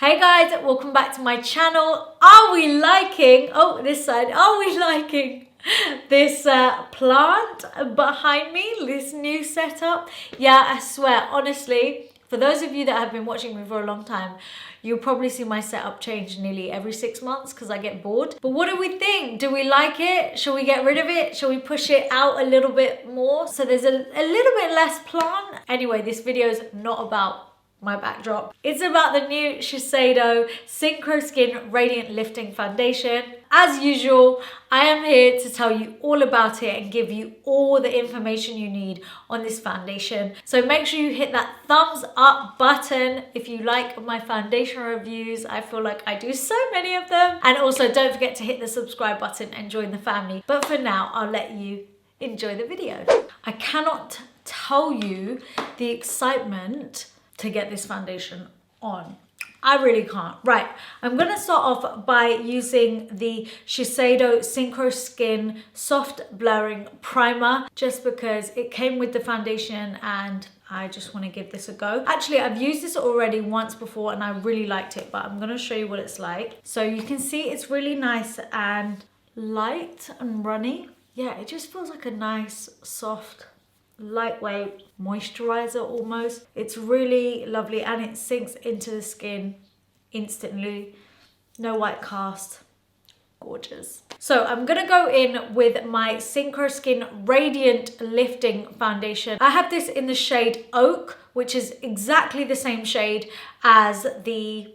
Hey guys, welcome back to my channel. Are we liking, this side, are we liking this plant behind me, this new setup? Yeah, I swear, honestly, for those of you that have been watching me for a long time, you'll probably see my setup change nearly every 6 months because I get bored. But what do we think? Do we like it? Shall we get rid of it? Shall we push it out a little bit more so there's a little bit less plant? Anyway, this video is not about my backdrop. It's about the new Shiseido Synchro Skin Radiant Lifting Foundation. As usual, I am here to tell you all about it and give you all the information you need on this foundation. So make sure you hit that thumbs up button if you like my foundation reviews. I feel like I do so many of them. And also don't forget to hit the subscribe button and join the family. But for now, I'll let you enjoy the video. I cannot tell you the excitement to get this foundation on. I really can't. Right, I'm gonna start off by using the Shiseido Synchro Skin Soft Blurring Primer just because it came with the foundation and I just want to give this a go. Actually, I've used this already once before and I really liked it, but I'm gonna show you what it's like. So you can see it's really nice and light and runny. Yeah, it just feels like a nice, soft, lightweight moisturizer almost. It's really lovely and it sinks into the skin instantly. No white cast. Gorgeous. So I'm gonna go in with my Synchro Skin Radiant Lifting Foundation. I have this in the shade Oak, which is exactly the same shade as the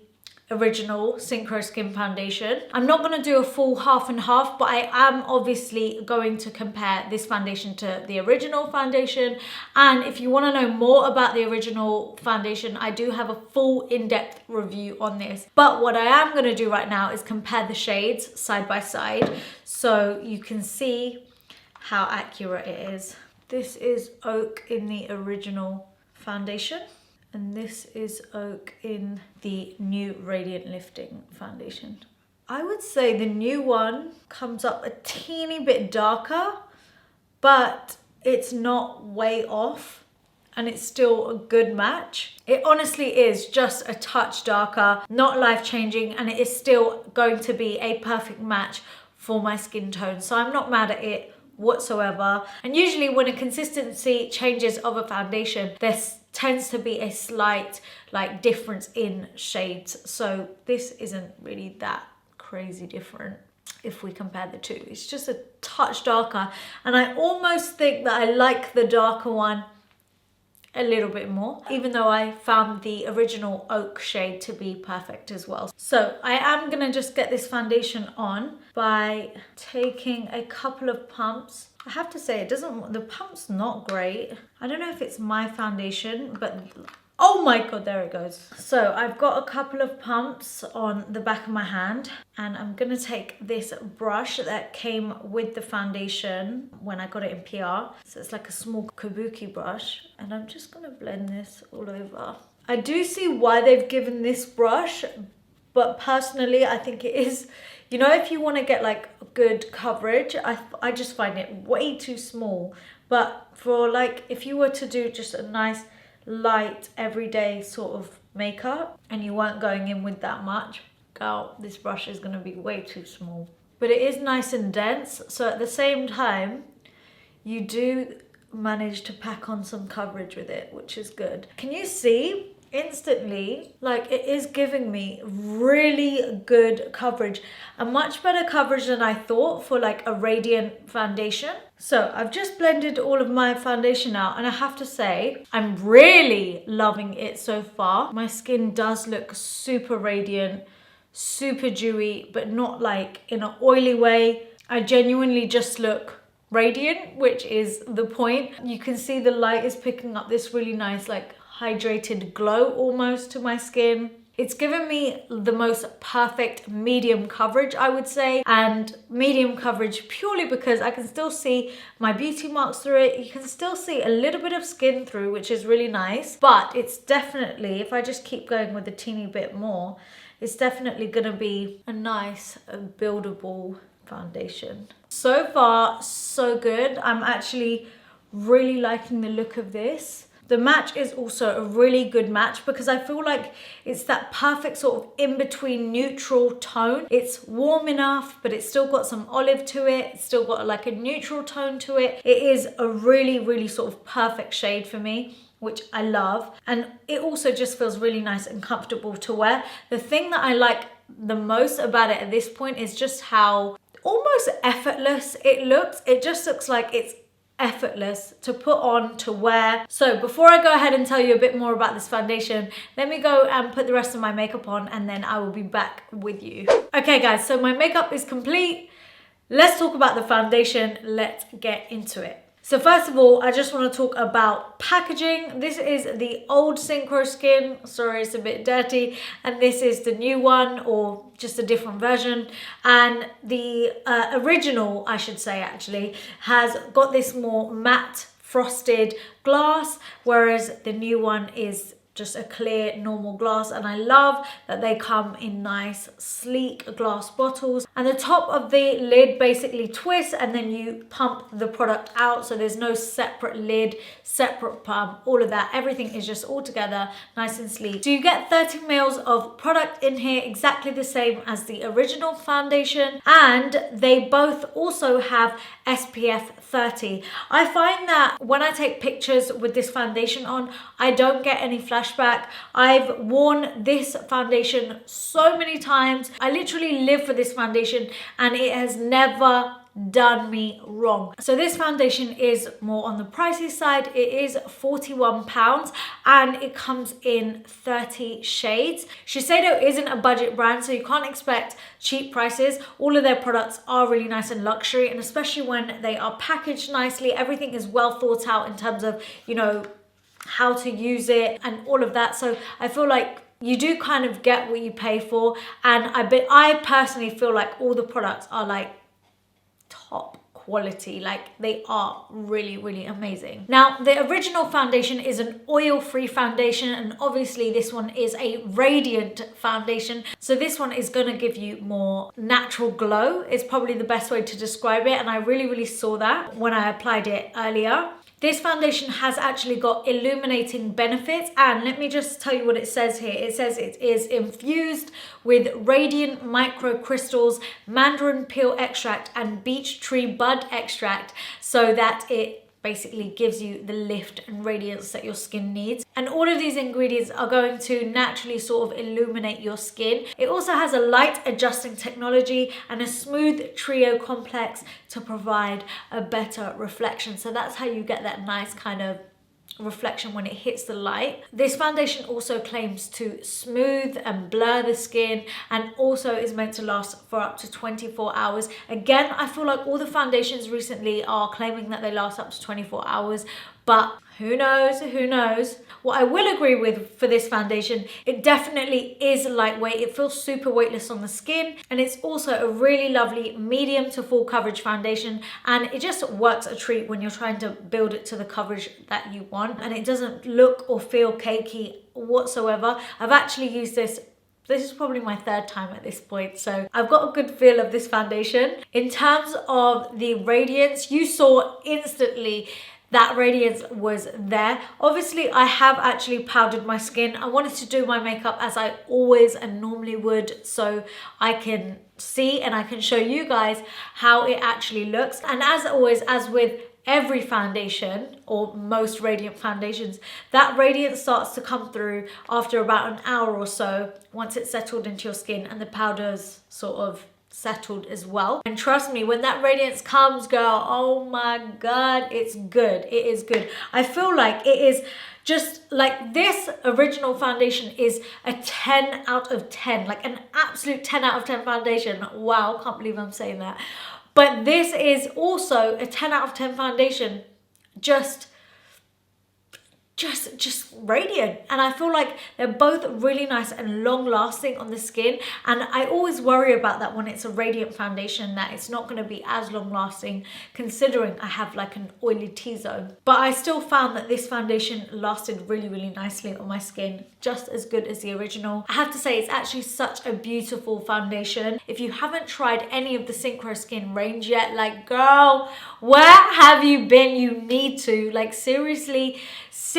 original Synchro Skin foundation. I'm not going to do a full half and half, but I am obviously going to compare this foundation to the original foundation. And if you want to know more about the original foundation, I do have a full in-depth review on this. But what I am going to do right now is compare the shades side by side so you can see how accurate it is. This is Oak in the original foundation. And this is Oak in the new Radiant Lifting Foundation. I would say the new one comes up a teeny bit darker, but it's not way off and it's still a good match. It honestly is just a touch darker, not life-changing, and it is still going to be a perfect match for my skin tone. So I'm not mad at it whatsoever. And usually when a consistency changes of a foundation, there's tends to be a slight difference in shades. So this isn't really that crazy different if we compare the two. It's just a touch darker. And I almost think that I like the darker one a little bit more, even though I found the original Oak shade to be perfect as well. So I am gonna just get this foundation on by taking a couple of pumps. I have to say, the pump's not great. I don't know if it's my foundation, but oh my God, there it goes. So I've got a couple of pumps on the back of my hand and I'm gonna take this brush that came with the foundation when I got it in PR. So it's like a small kabuki brush and I'm just gonna blend this all over. I do see why they've given this brush, but personally, I think it is, you know, if you want to get like good coverage, I just find it way too small. But for if you were to do just a nice light everyday sort of makeup and you weren't going in with that much, girl, this brush is going to be way too small. But it is nice and dense, so at the same time you do manage to pack on some coverage with it, which is good. Can you see? Instantly, it is giving me really good coverage, a much better coverage than I thought for a radiant foundation. So I've just blended all of my foundation out and I have to say I'm really loving it so far. My skin does look super radiant, super dewy, but not in an oily way. I genuinely just look radiant, which is the point. You can see the light is picking up this really nice hydrated glow almost to my skin. It's given me the most perfect medium coverage, I would say, and medium coverage purely because I can still see my beauty marks through it. You can still see a little bit of skin through, which is really nice, but it's definitely, if I just keep going with a teeny bit more, it's definitely gonna be a nice buildable foundation. So far, so good. I'm actually really liking the look of this. The match is also a really good match because I feel like it's that perfect sort of in-between neutral tone. It's warm enough, but it's still got some olive to it. It's still got like a neutral tone to it. It is a really, really sort of perfect shade for me, which I love. And it also just feels really nice and comfortable to wear. The thing that I like the most about it at this point is just how almost effortless it looks. It just looks like it's effortless to put on, to wear. So before I go ahead and tell you a bit more about this foundation, let me go and put the rest of my makeup on and then I will be back with you. Okay guys, so my makeup is complete. Let's talk about the foundation. Let's get into it. So first of all, I just want to talk about packaging. This is the old Synchro Skin. Sorry, it's a bit dirty. And this is the new one, or just a different version. And the original, I should say actually, has got this more matte frosted glass, whereas the new one is just a clear normal glass. And I love that they come in nice sleek glass bottles, and the top of the lid basically twists and then you pump the product out, so there's no separate lid, separate pump, all of that. Everything is just all together nice and sleek. So you get 30 ml of product in here, exactly the same as the original foundation, and they both also have SPF 30. I find that when I take pictures with this foundation on, I don't get any flashback. I've worn this foundation so many times. I literally live for this foundation and it has never done me wrong. So this foundation is more on the pricey side. It is £41 and it comes in 30 shades. Shiseido isn't a budget brand, so you can't expect cheap prices. All of their products are really nice and luxury, and especially when they are packaged nicely, everything is well thought out in terms of, you know, how to use it and all of that. So I feel like you do kind of get what you pay for, and I personally feel like all the products are like top quality. Like, they are really, really amazing. Now, the original foundation is an oil-free foundation, and obviously this one is a radiant foundation. So this one is going to give you more natural glow. It's probably the best way to describe it, and I really, really saw that when I applied it earlier. This foundation has actually got illuminating benefits, and let me just tell you what it says here. It says it is infused with radiant microcrystals, mandarin peel extract and beech tree bud extract, so that it basically gives you the lift and radiance that your skin needs. And all of these ingredients are going to naturally sort of illuminate your skin. It also has a light adjusting technology and a smooth trio complex to provide a better reflection. So that's how you get that nice kind of reflection when it hits the light. This foundation also claims to smooth and blur the skin, and also is meant to last for up to 24 hours. Again, I feel like all the foundations recently are claiming that they last up to 24 hours, but who knows, who knows. What I will agree with for this foundation, it definitely is lightweight. It feels super weightless on the skin, and it's also a really lovely medium to full coverage foundation, and it just works a treat when you're trying to build it to the coverage that you want, and it doesn't look or feel cakey whatsoever. I've actually used this is probably my third time at this point, so I've got a good feel of this foundation. In terms of the radiance, you saw instantly that radiance was there. Obviously, I have actually powdered my skin. I wanted to do my makeup as I always and normally would, so I can see and I can show you guys how it actually looks. And as always, as with every foundation or most radiant foundations, that radiance starts to come through after about an hour or so, once it's settled into your skin and the powder's sort of settled as well. And trust me, when that radiance comes, girl, oh my god, it's good. It is good. I feel like it is just like this original foundation is a 10 out of 10, like an absolute 10 out of 10 foundation. Wow, can't believe I'm saying that. But this is also a 10 out of 10 foundation, just radiant. And I feel like they're both really nice and long lasting on the skin, and I always worry about that when it's a radiant foundation, that it's not going to be as long lasting, considering I have like an oily T-zone. But I still found that this foundation lasted really, really nicely on my skin, just as good as the original. I have to say, it's actually such a beautiful foundation. If you haven't tried any of the Synchro Skin range yet, like, girl, where have you been? You need to, like, seriously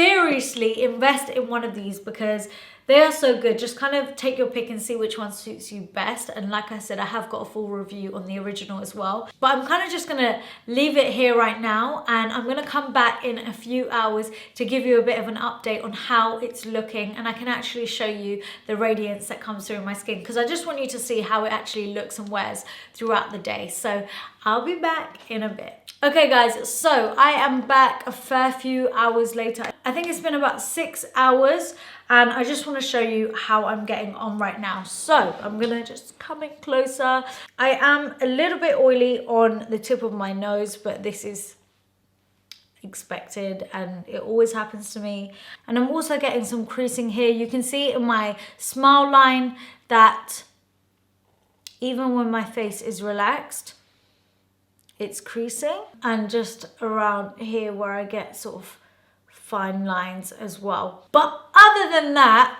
seriously invest in one of these because they are so good. Just kind of take your pick and see which one suits you best. And like I said, I have got a full review on the original as well. But I'm kind of just going to leave it here right now. And I'm going to come back in a few hours to give you a bit of an update on how it's looking. And I can actually show you the radiance that comes through my skin, because I just want you to see how it actually looks and wears throughout the day. So I'll be back in a bit. Okay guys, so I am back a fair few hours later. I think it's been about 6 hours, and I just want to show you how I'm getting on right now. So I'm gonna just come in closer. I am a little bit oily on the tip of my nose, but this is expected and it always happens to me. And I'm also getting some creasing here. You can see in my smile line that even when my face is relaxed, it's creasing, and just around here where I get sort of fine lines as well. But other than that,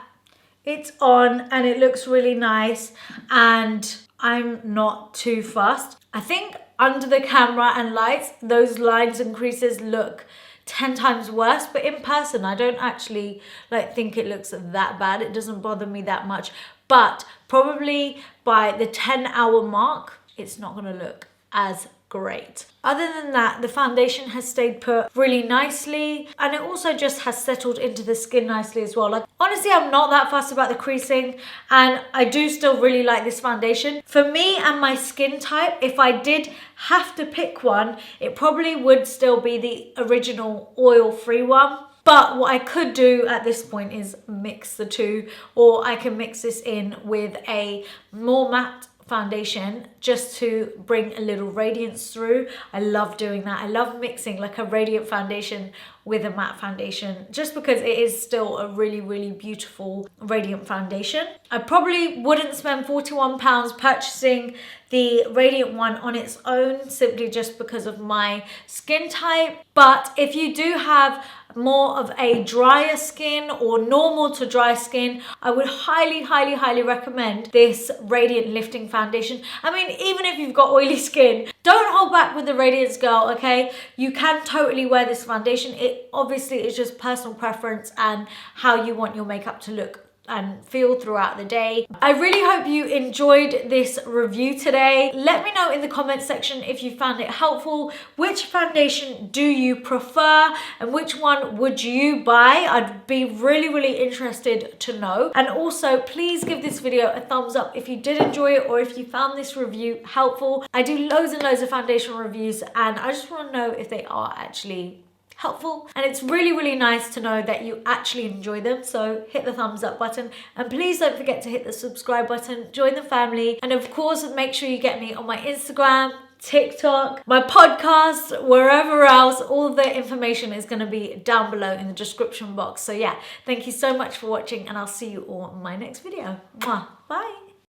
it's on and it looks really nice, and I'm not too fussed. I think under the camera and lights, those lines and creases look 10 times worse, but in person, I don't actually think it looks that bad. It doesn't bother me that much, but probably by the 10-hour mark, it's not gonna look as great. Other than that, the foundation has stayed put really nicely, and it also just has settled into the skin nicely as well. Like, honestly, I'm not that fussed about the creasing, and I do still really like this foundation. For me and my skin type, if I did have to pick one, it probably would still be the original oil-free one. But what I could do at this point is mix the two, or I can mix this in with a more matte foundation just to bring a little radiance through. I love doing that. I love mixing like a radiant foundation with a matte foundation, just because it is still a really, really beautiful radiant foundation. I probably wouldn't spend £41 purchasing the radiant one on its own, simply just because of my skin type. But if you do have more of a drier skin or normal to dry skin, I would highly, highly, highly recommend this radiant lifting foundation. I mean, even if you've got oily skin, don't hold back with the Radiance Girl, okay? You can totally wear this foundation. It obviously is just personal preference and how you want your makeup to look and feel throughout the day. I really hope you enjoyed this review today. Let me know in the comment section if you found it helpful. Which foundation do you prefer and which one would you buy? I'd be really, really interested to know. And also, please give this video a thumbs up if you did enjoy it or if you found this review helpful. I do loads and loads of foundation reviews, and I just want to know if they are actually helpful, and it's really, really nice to know that you actually enjoy them. So hit the thumbs up button, and please don't forget to hit the subscribe button, join the family, and of course make sure you get me on my Instagram, TikTok, my podcast, wherever else. All the information is going to be down below in the description box. So yeah, thank you so much for watching, and I'll see you all in my next video. Mwah. Bye.